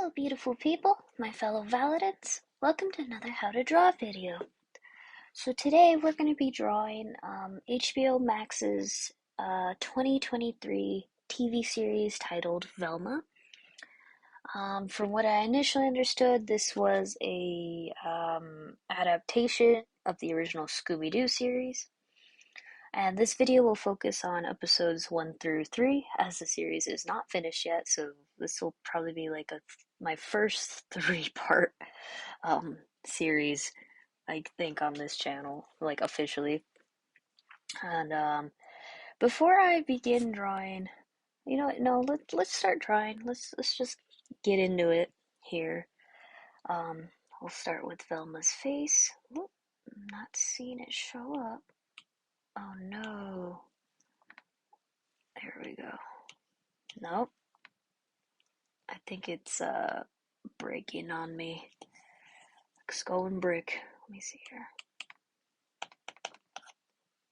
Hello, beautiful people, my fellow Validants. Welcome to another How to Draw video. So today we're going to be drawing HBO Max's 2023 TV series titled Velma. From what I initially understood, this was a adaptation of the original Scooby-Doo series. And this video will focus on episodes 1 through 3, as the series is not finished yet, so this will probably be like my first three-part series, I think, on this channel, like officially. And before I begin drawing, no, let's start drawing. Let's just get into it here. We'll start with Velma's face. Oop, I'm not seeing it show up. Oh no. There we go. Nope. I think it's breaking on me. Like skull and brick. Let me see here.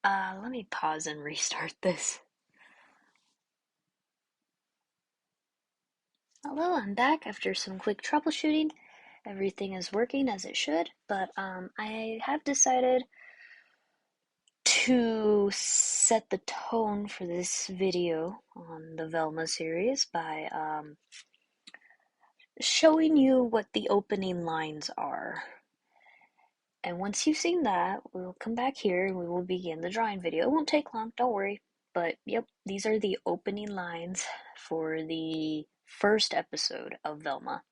Let me pause and restart this. Hello, I'm back after some quick troubleshooting. Everything is working as it should, but I have decided to set the tone for this video on the Velma series by showing you what the opening lines are. And once you've seen that, we'll come back here and we will begin the drawing video. It won't take long, don't worry. But yep, these are the opening lines for the first episode of Velma.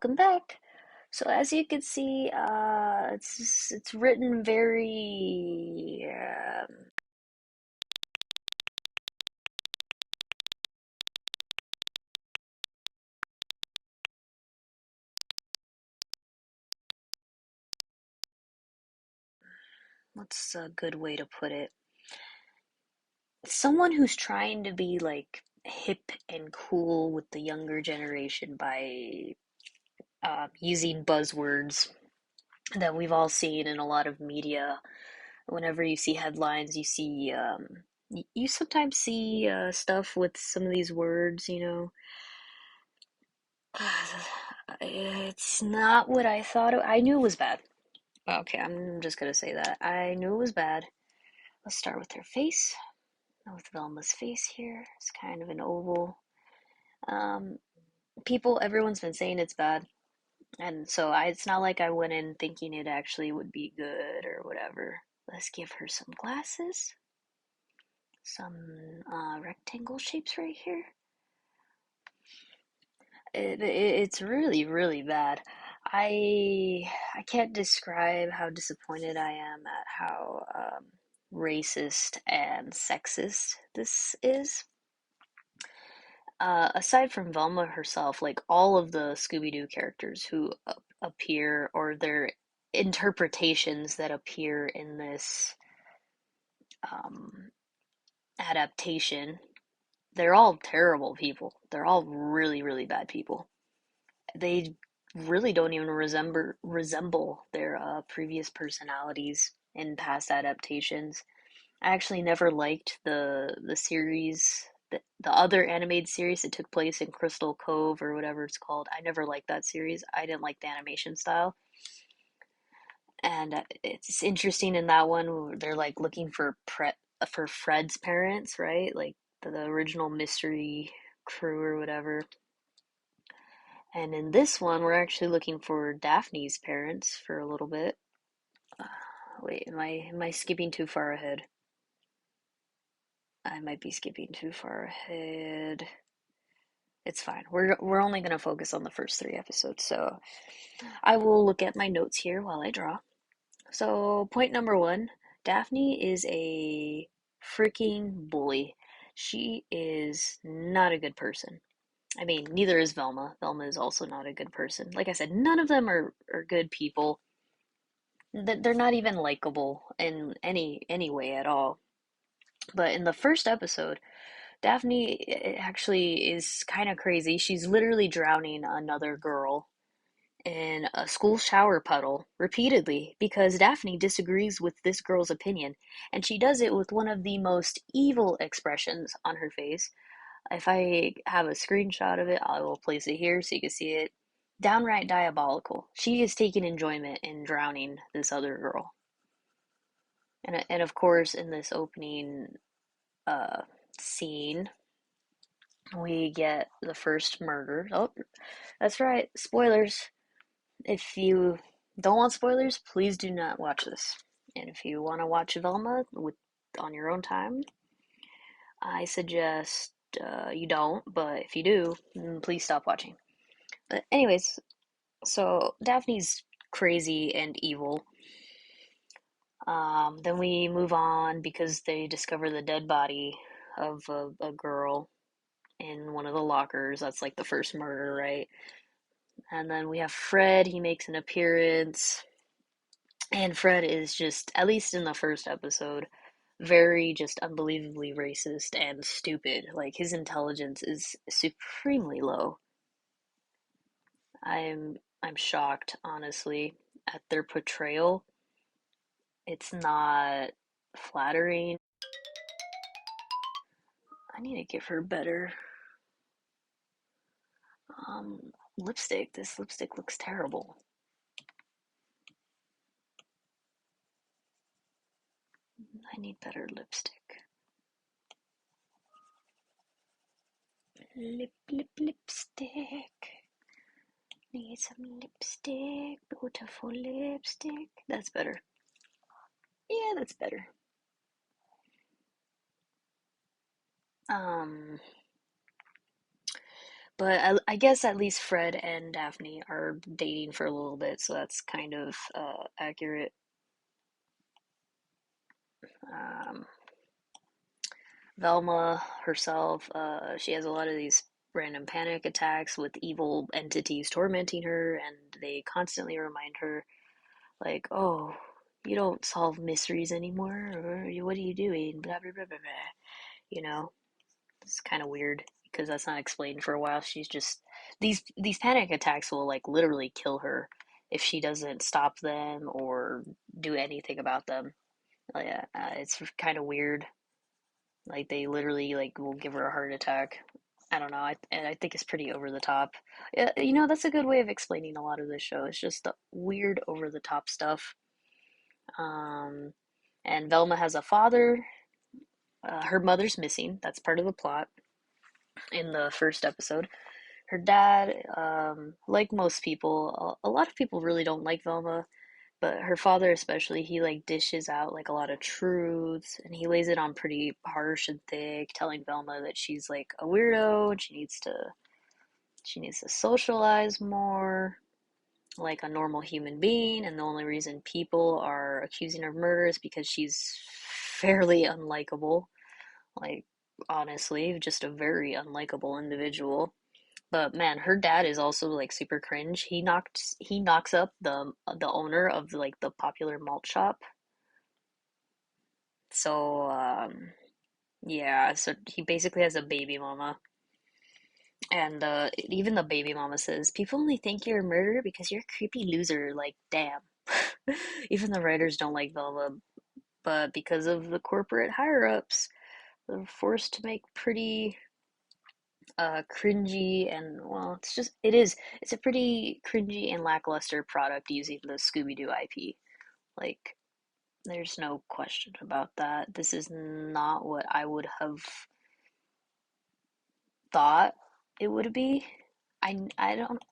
Welcome back. So as you can see, it's written very what's a good way to put it? Someone who's trying to be like hip and cool with the younger generation by using buzzwords that we've all seen in a lot of media. Whenever you see headlines, you see you sometimes see stuff with some of these words, you know. It's not what I thought I knew it was bad. Okay, I'm just gonna say that. I knew it was bad. Let's start with her face. With Velma's face here. It's kind of an oval. Um, everyone's been saying it's bad. And so it's not like I went in thinking it actually would be good or whatever. Let's give her some glasses. Some rectangle shapes right here. It's really, really bad. I can't describe how disappointed I am at how racist and sexist this is. Aside from Velma herself, like all of the Scooby-Doo characters who appear or their interpretations that appear in this um, adaptation, they're all terrible people. They're all really, really bad people. They really don't even resemble their previous personalities in past adaptations. I actually never liked the series, the other animated series that took place in Crystal Cove or whatever it's called. I never liked that series. I didn't like the animation style. And it's interesting in that one where they're like looking for Fred's parents, right? Like the original mystery crew or whatever. And in this one, we're actually looking for Daphne's parents for a little bit. Wait, am I skipping too far ahead? I might be skipping too far ahead. It's fine. We're only going to focus on the first three episodes. So I will look at my notes here while I draw. So point number one, Daphne is a freaking bully. She is not a good person. I mean, neither is Velma. Velma is also not a good person. Like I said, none of them are good people. They're not even likable in any way at all. But in the first episode, Daphne actually is kind of crazy. She's literally drowning another girl in a school shower puddle repeatedly because Daphne disagrees with this girl's opinion, and she does it with one of the most evil expressions on her face. If I have a screenshot of it, I will place it here so you can see it. Downright diabolical. She is taking enjoyment in drowning this other girl. And of course, in this opening uh, scene, we get the first murder. Oh, that's right, spoilers. If you don't want spoilers, please do not watch this. And if you want to watch Velma on your own time, I suggest you don't. But if you do, please stop watching. But anyways, so Daphne's crazy and evil. Then we move on because they discover the dead body of a girl in one of the lockers. That's like the first murder, right? And then we have Fred. He makes an appearance. And Fred is just, at least in the first episode, very just unbelievably racist and stupid. Like his intelligence is supremely low. I'm shocked, honestly, at their portrayal. It's not flattering. I need to give her better lipstick. This lipstick looks terrible. I need better lipstick. Lipstick. Need some lipstick. Beautiful lipstick. That's better. Yeah, that's better. Um, but I guess at least Fred and Daphne are dating for a little bit, so that's kind of accurate. Um, Velma herself, she has a lot of these random panic attacks with evil entities tormenting her, and they constantly remind her, like, oh, you don't solve mysteries anymore, or what are you doing? Blah, blah, blah, blah, blah. You know, it's kind of weird because that's not explained for a while. She's just these panic attacks will like literally kill her if she doesn't stop them or do anything about them. It's kind of weird. Like they literally like will give her a heart attack. I don't know. And I think it's pretty over the top. That's a good way of explaining a lot of this show. It's just the weird over the top stuff. Um, and Velma has a father. Her mother's missing. That's part of the plot in the first episode. Her dad, like most people, a lot of people really don't like Velma, but her father especially, he like dishes out like a lot of truths and he lays it on pretty harsh and thick, telling Velma that she's like a weirdo and she needs to socialize more like a normal human being, and the only reason people are accusing her of murder is because she's fairly unlikable. Like honestly, just a very unlikable individual. But man, her dad is also like super cringe. He knocks up the owner of like the popular malt shop. So yeah, so he basically has a baby mama. And even the baby mama says, people only think you're a murderer because you're a creepy loser. Like, damn. Even the writers don't like Velma, but because of the corporate higher ups, they're forced to make pretty cringy and, well, it's a pretty cringy and lackluster product using the Scooby-Doo IP. Like, there's no question about that. This is not what I would have thought it would be. I don't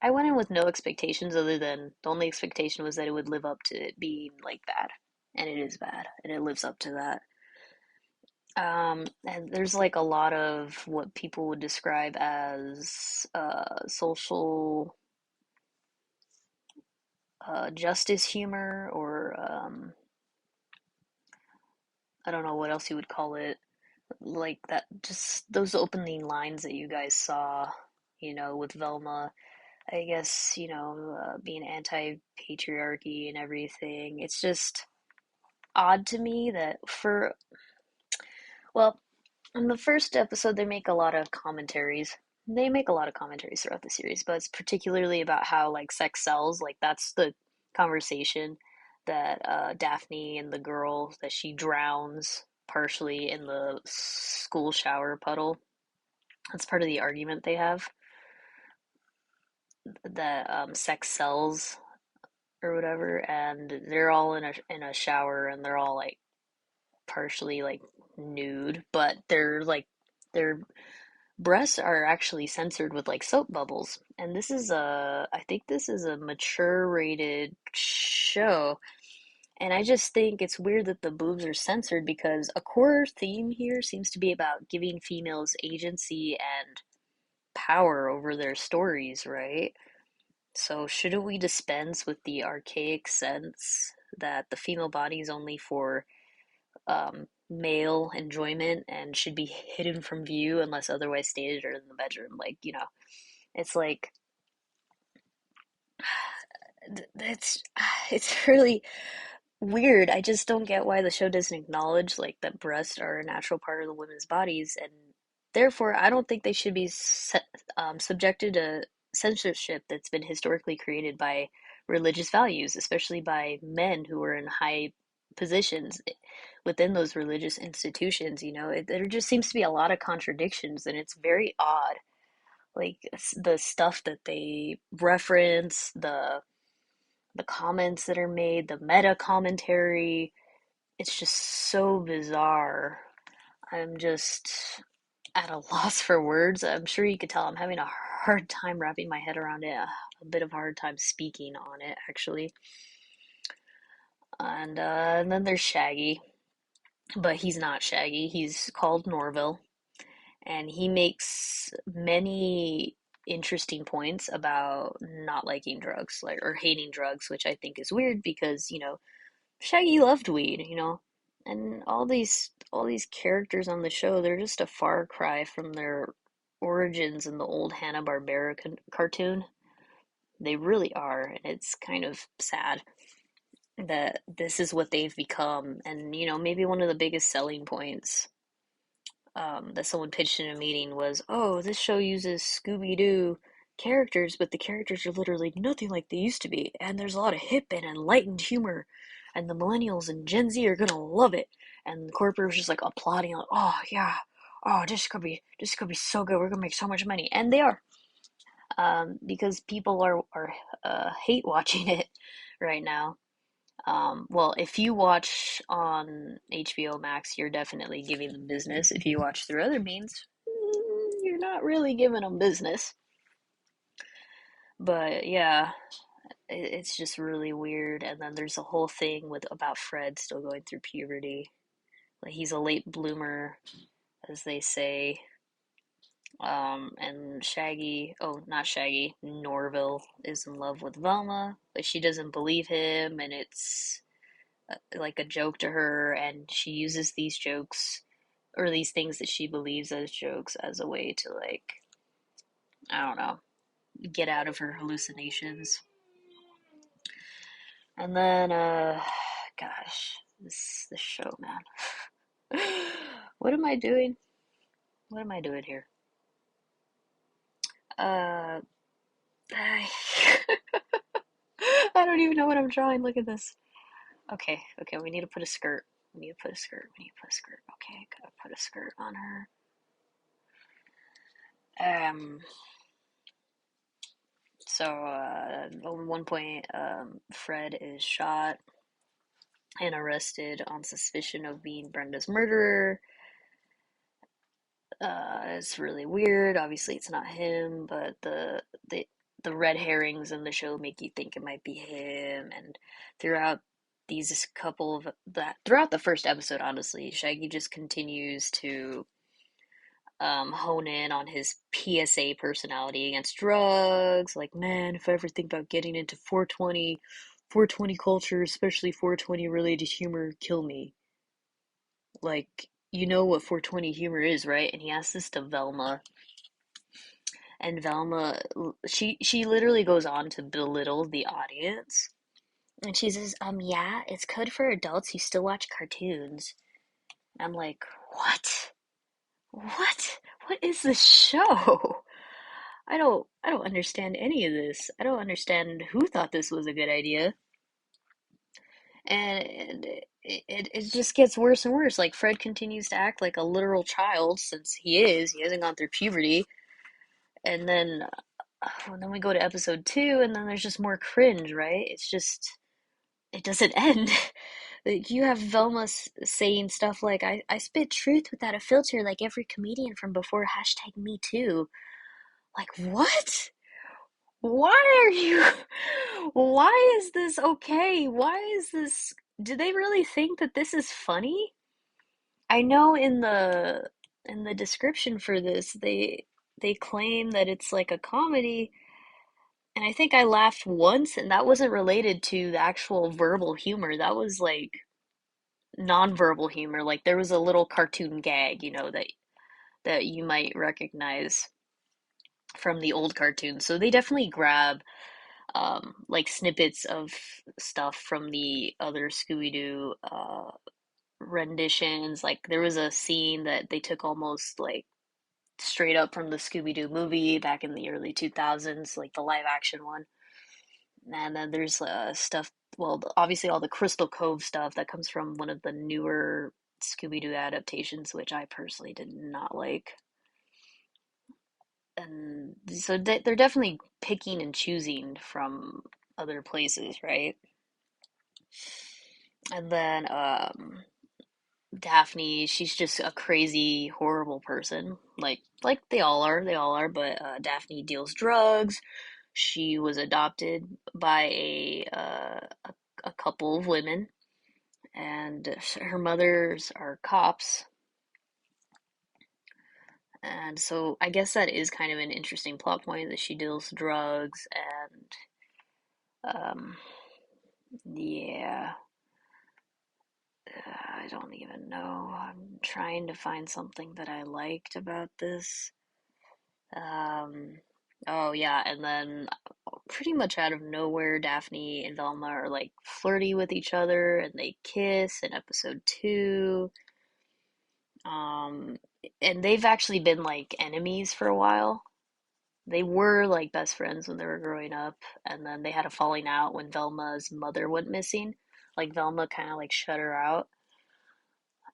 I went in with no expectations other than the only expectation was that it would live up to it being like bad. And it is bad, and it lives up to that. And there's like a lot of what people would describe as social justice humor, or I don't know what else you would call it. Like that, just those opening lines that you guys saw, with Velma, I guess, being anti-patriarchy and everything. It's just odd to me that well, in the first episode, they make a lot of commentaries. They make a lot of commentaries throughout the series, but it's particularly about how, like, sex sells. Like, that's the conversation that Daphne and the girl that she drowns partially in the school shower puddle. That's part of the argument they have, that sex sells or whatever, and they're all in a shower, and they're all like partially like nude, but their breasts are actually censored with like soap bubbles. And I think this is a mature rated show. And I just think it's weird that the boobs are censored because a core theme here seems to be about giving females agency and power over their stories, right? So shouldn't we dispense with the archaic sense that the female body is only for male enjoyment and should be hidden from view unless otherwise stated, or in the bedroom? Like, it's like it's it's really weird. I just don't get why the show doesn't acknowledge like that breasts are a natural part of the women's bodies, and therefore I don't think they should be subjected to censorship that's been historically created by religious values, especially by men who are in high positions within those religious institutions. There just seems to be a lot of contradictions, and it's very odd. Like, the stuff that they reference, the comments that are made, the meta commentary. It's just so bizarre. I'm just at a loss for words. I'm sure you could tell I'm having a hard time wrapping my head around it, a bit of a hard time speaking on it, actually. And then there's Shaggy, but he's not Shaggy. He's called Norville, and he makes many interesting points about not liking drugs, like, or hating drugs, which I think is weird because, Shaggy loved weed, and all these characters on the show, they're just a far cry from their origins in the old Hanna-Barbera cartoon. They really are, and it's kind of sad that this is what they've become. And maybe one of the biggest selling points that someone pitched in a meeting was, oh, this show uses Scooby-Doo characters, but the characters are literally nothing like they used to be, and there's a lot of hip and enlightened humor, and the millennials and Gen Z are gonna love it. And the corporate was just like applauding, like, oh yeah, oh, this could be so good. We're gonna make so much money, and they are, because people are hate watching it right now. Well, if you watch on HBO Max, you're definitely giving them business. If you watch through other means, you're not really giving them business. But yeah, it's just really weird. And then there's a whole thing with about Fred still going through puberty. Like, he's a late bloomer, as they say. And Shaggy, oh, not Shaggy, Norville is in love with Velma, but she doesn't believe him, and it's like a joke to her, and she uses these jokes, or these things that she believes as jokes, as a way to, like, I don't know, get out of her hallucinations. And then gosh, this show, man. What am I doing? What am I doing here? Uh, I, I don't even know what I'm drawing. Look at this. Okay, okay, we need to put a skirt. We need to put a skirt. We need to put a skirt. Okay, gotta put a skirt on her. Um, at one point, Fred is shot and arrested on suspicion of being Brenda's murderer. It's really weird. Obviously, it's not him, but the red herrings in the show make you think it might be him. And throughout these couple of that throughout the first episode, honestly, Shaggy just continues to hone in on his PSA personality against drugs. Like, man, if I ever think about getting into 420 culture, especially 420 related humor, kill me. Like, you know what 420 humor is, right? And he asked this to Velma, and Velma, she literally goes on to belittle the audience, and she says, yeah, it's code for adults who still watch cartoons. And I'm like, what? What? What is this show? I don't understand any of this. I don't understand who thought this was a good idea. And it just gets worse and worse. Like Fred continues to act like a literal child since he hasn't gone through puberty. And then we go to episode 2 and then there's just more cringe, right? It's just it doesn't end. Like you have Velma saying stuff like I spit truth without a filter like every comedian from before hashtag me too. Like what? Why are you why is this okay? Why is this do they really think that this is funny? I know in the description for this they claim that it's like a comedy, and I think I laughed once and that wasn't related to the actual verbal humor. That was like nonverbal humor. Like there was a little cartoon gag, that you might recognize from the old cartoons. So they definitely grab like snippets of stuff from the other Scooby-Doo renditions. Like there was a scene that they took almost like straight up from the Scooby-Doo movie back in the early 2000s, like the live action one. And then there's stuff, well, obviously all the Crystal Cove stuff that comes from one of the newer Scooby-Doo adaptations, which I personally did not like. And so they're definitely picking and choosing from other places, right? And then Daphne, she's just a crazy, horrible person. Like they all are, but Daphne deals drugs. She was adopted by a couple of women, and her mothers are cops. And so I guess that is kind of an interesting plot point that she deals drugs and yeah, I don't even know. I'm trying to find something that I liked about this. Um, oh yeah, and then pretty much out of nowhere, Daphne and Velma are like flirty with each other and they kiss in episode 2. Um, and they've actually been like enemies for a while. They were like best friends when they were growing up, and then they had a falling out when Velma's mother went missing. Like Velma kind of like shut her out.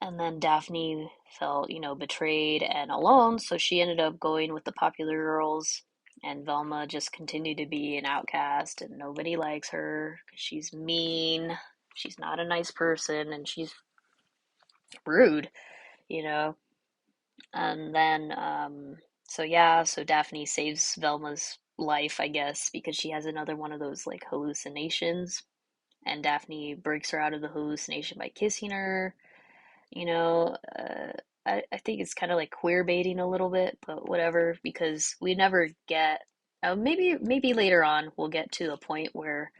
And then Daphne felt, betrayed and alone, so she ended up going with the popular girls. And Velma just continued to be an outcast, and nobody likes her 'cause she's mean. She's not a nice person, and she's rude, you know. And then, so yeah, so Daphne saves Velma's life, I guess, because she has another one of those like hallucinations. And Daphne breaks her out of the hallucination by kissing her. You know, I think it's kind of like queer baiting a little bit, but whatever, because we never get. Maybe later on we'll get to a point where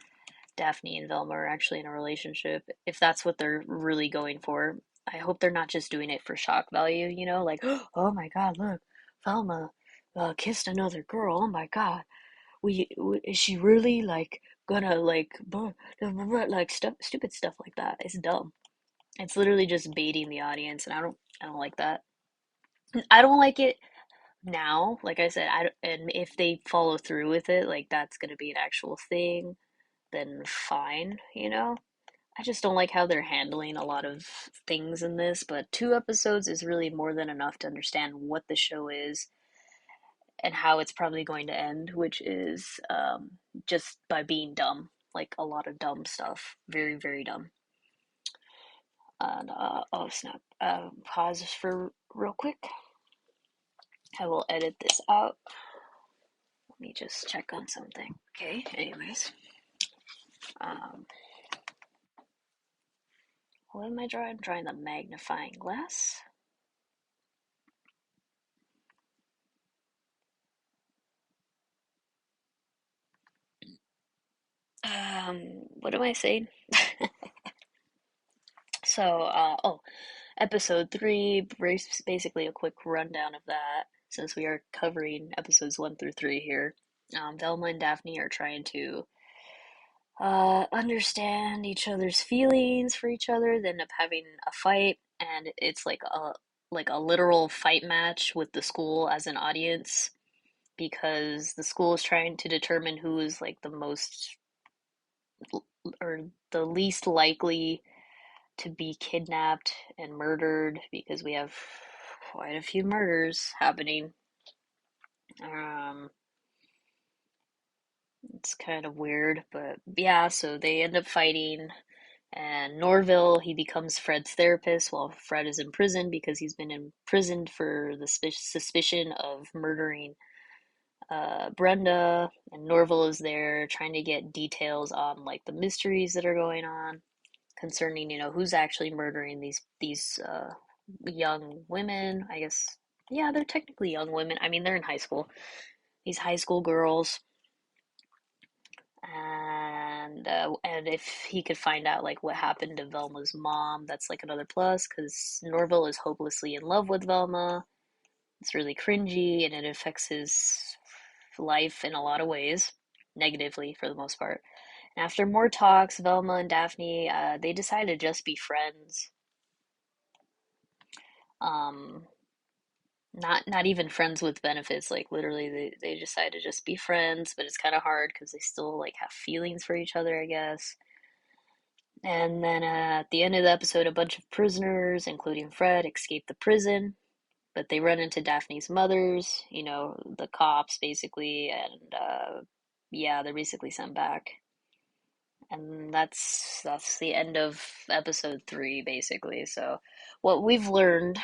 Daphne and Velma are actually in a relationship, if that's what they're really going for. I hope they're not just doing it for shock value, like, oh my God, look, Velma kissed another girl. Oh my God, is she really like gonna like, like stuff, stupid stuff like that? It's dumb. It's literally just baiting the audience, and I don't like that. I don't like it. now. Like I said, and if they follow through with it, like that's gonna be an actual thing, then fine, you know? I just don't like how they're handling a lot of things in this, but 2 episodes is really more than enough to understand what the show is and how it's probably going to end, which is just by being dumb. Like a lot of dumb stuff. Very, very dumb. And, oh snap. Pause for real quick. I will edit this out. Let me just check on something. Okay, anyways. Um, what am I drawing? I'm drawing the magnifying glass. What am I saying? So, episode three, basically a quick rundown of that, since we are covering episodes 1 through 3 here. Velma and Daphne are trying to understand each other's feelings for each other. They end up having a fight, and it's like a literal fight match with the school as an audience because the school is trying to determine who is like the most or the least likely to be kidnapped and murdered because we have quite a few murders happening. Um, it's kind of weird, but yeah, so they end up fighting, and Norville, he becomes Fred's therapist while Fred is in prison because he's been imprisoned for the suspicion of murdering Brenda, and Norville is there trying to get details on like the mysteries that are going on concerning, who's actually murdering these young women. I guess, yeah, they're technically young women. I mean, they're in high school. These high school girls, and if he could find out like what happened to Velma's mom, that's like another plus because Norville is hopelessly in love with Velma. It's really cringy, and it affects his life in a lot of ways, negatively for the most part. And after more talks, Velma and Daphne, they decide to just be friends. Um, not even friends with benefits. Like literally, they decide to just be friends, but it's kind of hard because they still like have feelings for each other, I guess. And then at the end of the episode, a bunch of prisoners, including Fred, escape the prison, but they run into Daphne's mothers, the cops basically, and yeah, they're basically sent back. And that's the end of episode 3 basically. So what we've learned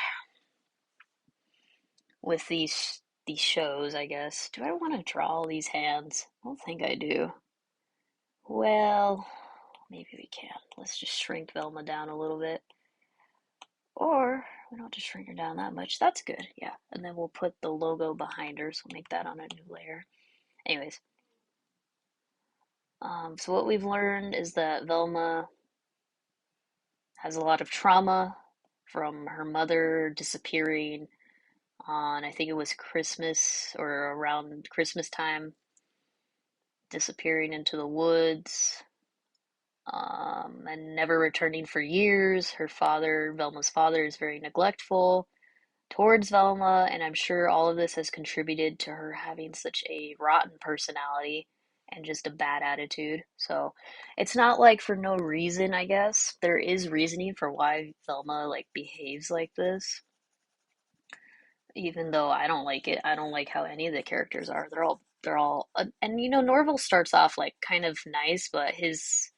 with these shows, I guess. Do I want to draw all these hands? I don't think I do. Well, maybe we can. Let's just shrink Velma down a little bit. Or we don't have to shrink her down that much. That's good, yeah. And then we'll put the logo behind her, so we'll make that on a new layer. Anyways, so what we've learned is that Velma has a lot of trauma from her mother disappearing on, I think it was Christmas or around Christmas time, disappearing into the woods, and never returning for years. Her father, Velma's father, is very neglectful towards Velma, and I'm sure all of this has contributed to her having such a rotten personality and just a bad attitude. So it's not like for no reason, I guess. There is reasoning for why Velma like behaves like this. Even though I don't like it, I don't like how any of the characters are. They're all and Norville starts off like kind of nice, but his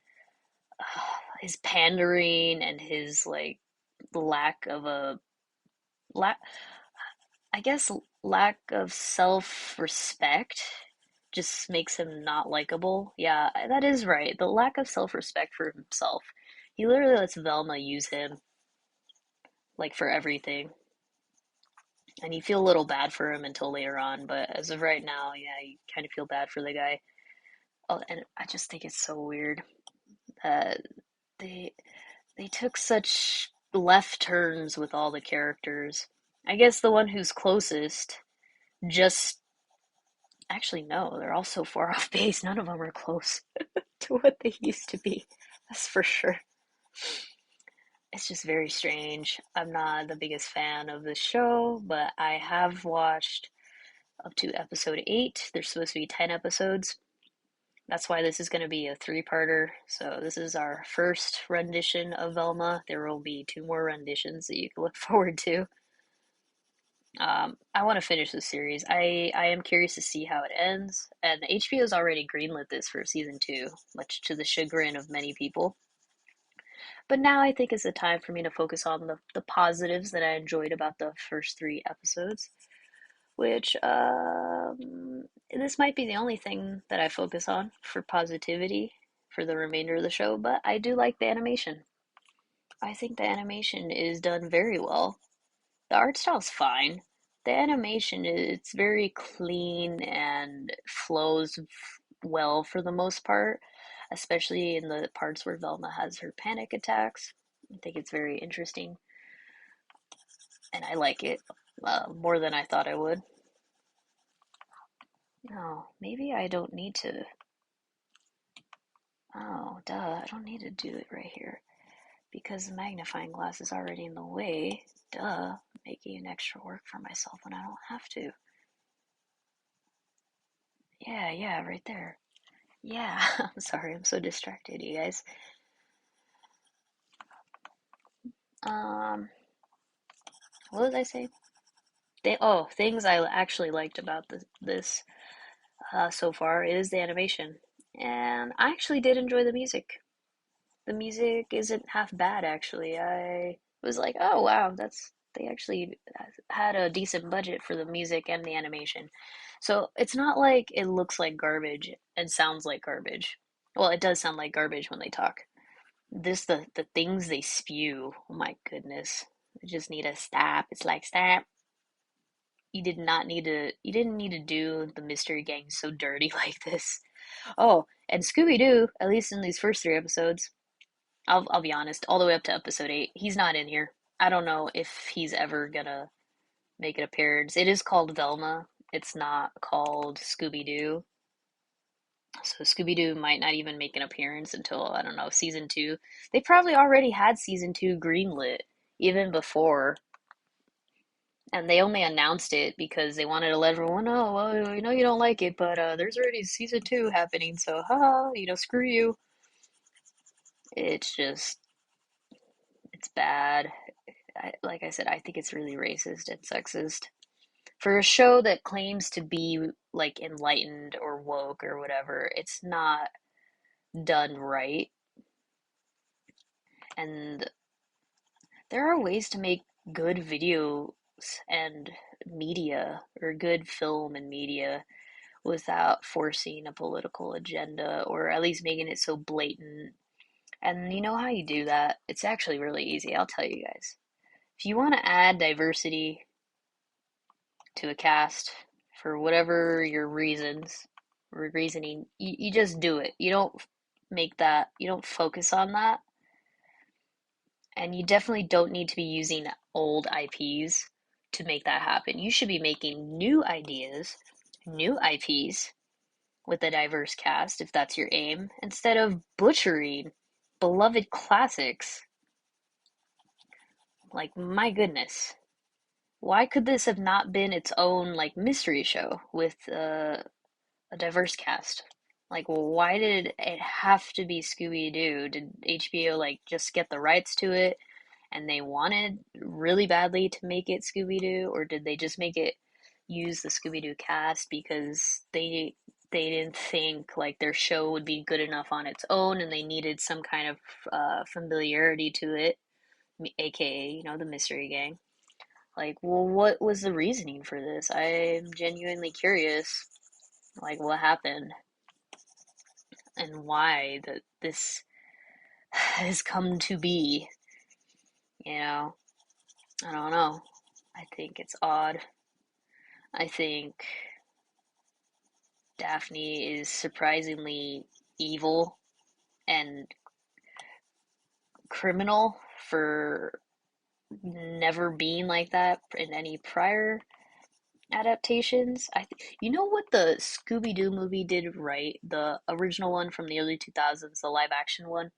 pandering and his like lack of a lack I guess lack of self-respect just makes him not likable. Yeah, that is right. The lack of self-respect for himself. He literally lets Velma use him like for everything. And you feel a little bad for him until later on, but as of right now, yeah, you kind of feel bad for the guy. Oh, and I just think it's so weird that they they took such left turns with all the characters. I guess the one who's closest just actually no, they're all so far off base. None of them are close to what they used to be. That's for sure. It's just very strange. I'm not the biggest fan of the show, but I have watched. up to episode 8. There's supposed to be 10 episodes. That's why this is going to be a three-parter. So this is our first rendition of Velma. There will be two more renditions that you can look forward to. I want to finish this series. I am curious to see how it ends, and HBO's already greenlit this for season 2, much to the chagrin of many people. But now I think is the time for me to focus on the positives that I enjoyed about the first 3 episodes, which this might be the only thing that I focus on for positivity for the remainder of the show, but I do like the animation. I think the animation is done very well. The art style's fine. The animation, it's very clean and flows well for the most part, especially in the parts where Velma has her panic attacks. I think it's very interesting, and I like it more than I thought I would. Oh, maybe I don't need to. Oh, duh, I don't need to do it right here because the magnifying glass is already in the way. Duh, making an extra work for myself when I don't have to. Yeah, yeah, right there. Yeah, I'm sorry, I'm so distracted, you guys. Um, what was I saying? Things I actually liked about this so far is the animation, and I actually did enjoy the music. The music isn't half bad, actually. I was like, oh wow, they actually had a decent budget for the music and the animation. So it's not like it looks like garbage and sounds like garbage. Well, it does sound like garbage when they talk. The things they spew, oh my goodness. I just need to stop. It's like stop. You didn't need to do the mystery gang so dirty like this. Oh, and Scooby-Doo, at least in these first 3 episodes, I'll be honest, all the way up to episode 8, he's not in here. I don't know if he's ever gonna make an appearance. It is called Velma. It's not called Scooby-Doo. So Scooby-Doo might not even make an appearance until, I don't know, season 2. They probably already had season 2 greenlit even before, and they only announced it because they wanted to let everyone know, well, we know you don't like it, but there's already season 2 happening, so haha, screw you. It's just, it's bad. Like I said, I think it's really racist and sexist. For a show that claims to be like enlightened or woke or whatever, it's not done right. And there are ways to make good videos and media, or good film and media, without forcing a political agenda or at least making it so blatant. And you know how you do that? It's actually really easy. I'll tell you guys. If you want to add diversity to a cast for whatever your reasoning, you just do it. You don't focus on that. And you definitely don't need to be using old IPs to make that happen. You should be making new ideas, new IPs with a diverse cast, if that's your aim, instead of butchering beloved classics. Like, my goodness. Why could this have not been its own, like, mystery show with a diverse cast? Like, well, why did it have to be Scooby Doo? Did HBO, like, just get the rights to it and they wanted really badly to make it Scooby Doo? Or did they just make it use the Scooby Doo cast because they didn't think like their show would be good enough on its own and they needed some kind of familiarity to it, aka, the Mystery Gang? Like, well, what was the reasoning for this? I'm genuinely curious, like, what happened and why that this has come to be, you know? I don't know. I think it's odd. I think Daphne is surprisingly evil and criminal for never being like that in any prior adaptations. You know what the Scooby-Doo movie did right? The original one from the early 2000s, the live action one.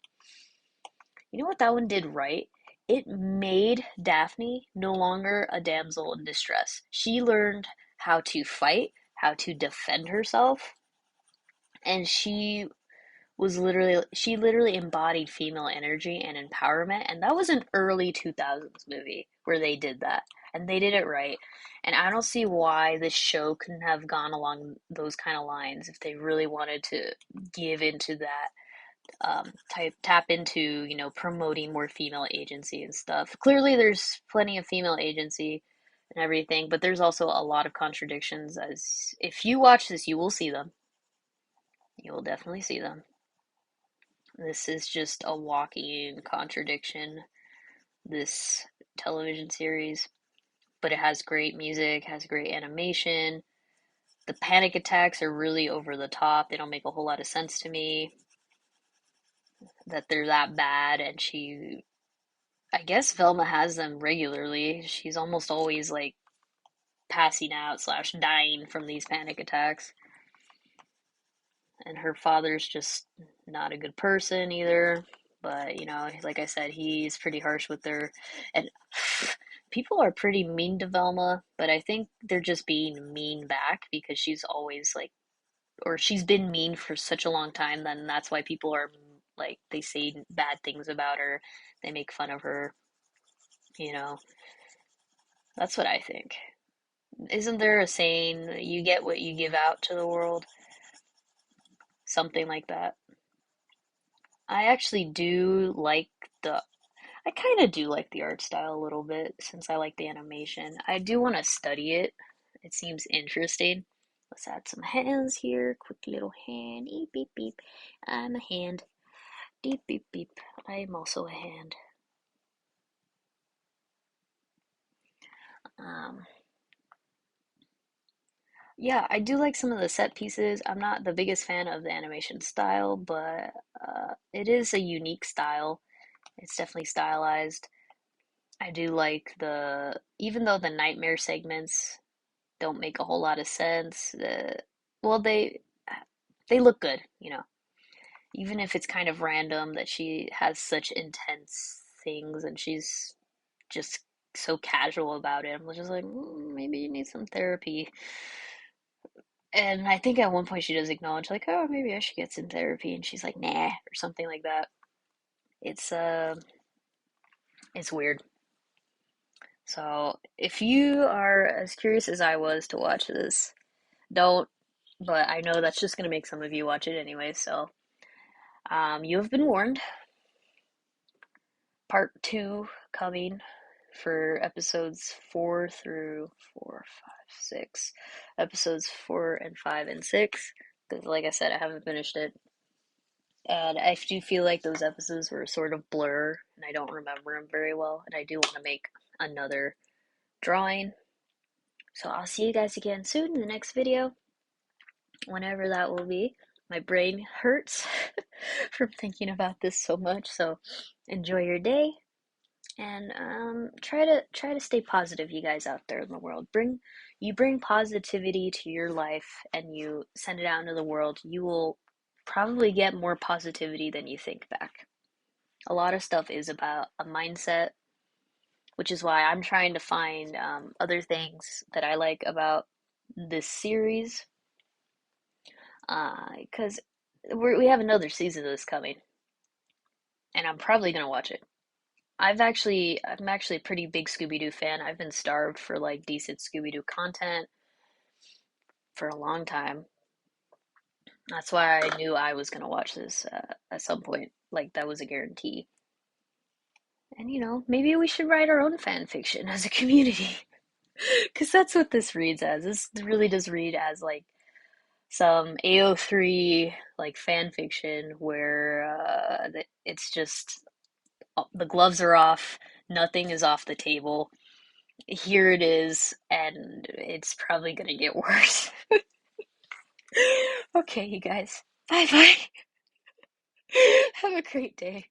You know what that one did right? It made Daphne no longer a damsel in distress. She learned how to fight, how to defend herself, and she literally embodied female energy and empowerment, and that was an early 2000s movie where they did that, and they did it right. And I don't see why this show couldn't have gone along those kind of lines if they really wanted to give into that, type tap into, promoting more female agency and stuff. Clearly there's plenty of female agency and everything, but there's also a lot of contradictions. As if you watch this, you will see them. You will definitely see them. This is just a walking contradiction, this television series, but it has great music, has great animation. The panic attacks are really over the top. They don't make a whole lot of sense to me that they're that bad, and I guess Velma has them regularly. She's almost always like passing out slash dying from these panic attacks. And her father's just not a good person either. But, like I said, he's pretty harsh with her. And people are pretty mean to Velma, but I think they're just being mean back because she's always like, or she's been mean for such a long time, then that's why people are like, they say bad things about her, they make fun of her, you know. That's what I think. Isn't there a saying, you get what you give out to the world? Something like that. I actually do like the I kind of do like the art style a little bit since I like the animation. I do want to study it. It seems interesting. Let's add some hands here. Quick little hand. Eep, beep, beep. I'm a hand. Beep, beep, beep. I am also a hand. Um, yeah, I do like some of the set pieces. I'm not the biggest fan of the animation style, but it is a unique style. It's definitely stylized. I do like even though the nightmare segments don't make a whole lot of sense. Well, they look good, Even if it's kind of random that she has such intense things and she's just so casual about it. I'm just like, maybe you need some therapy. And I think at one point she does acknowledge, like, oh, maybe I should get some therapy, and she's like, nah, or something like that. It's it's weird. So if you are as curious as I was to watch this, don't. But I know that's just gonna make some of you watch it anyway. So you have been warned. Part two coming for episodes 4 through 6, episodes 4 and 5 and 6. Because, like I said, I haven't finished it, and I do feel like those episodes were sort of blur, and I don't remember them very well. And I do want to make another drawing. So I'll see you guys again soon in the next video, whenever that will be. My brain hurts from thinking about this so much. So enjoy your day, and try to stay positive, you guys out there in the world. Bring positivity to your life, and you send it out into the world. You will probably get more positivity than you think back. A lot of stuff is about a mindset, which is why I'm trying to find other things that I like about this series, because we have another season of this coming, and I'm probably gonna watch it. I'm actually a pretty big Scooby-Doo fan. I've been starved for like decent Scooby-Doo content for a long time. That's why I knew I was gonna watch this at some point. Like that was a guarantee. And maybe we should write our own fan fiction as a community, because that's what this reads as. This really does read as like some AO3 like fan fiction where it's just the gloves are off, nothing is off the table. Here it is, and it's probably gonna get worse. Okay, you guys. Bye bye. Have a great day.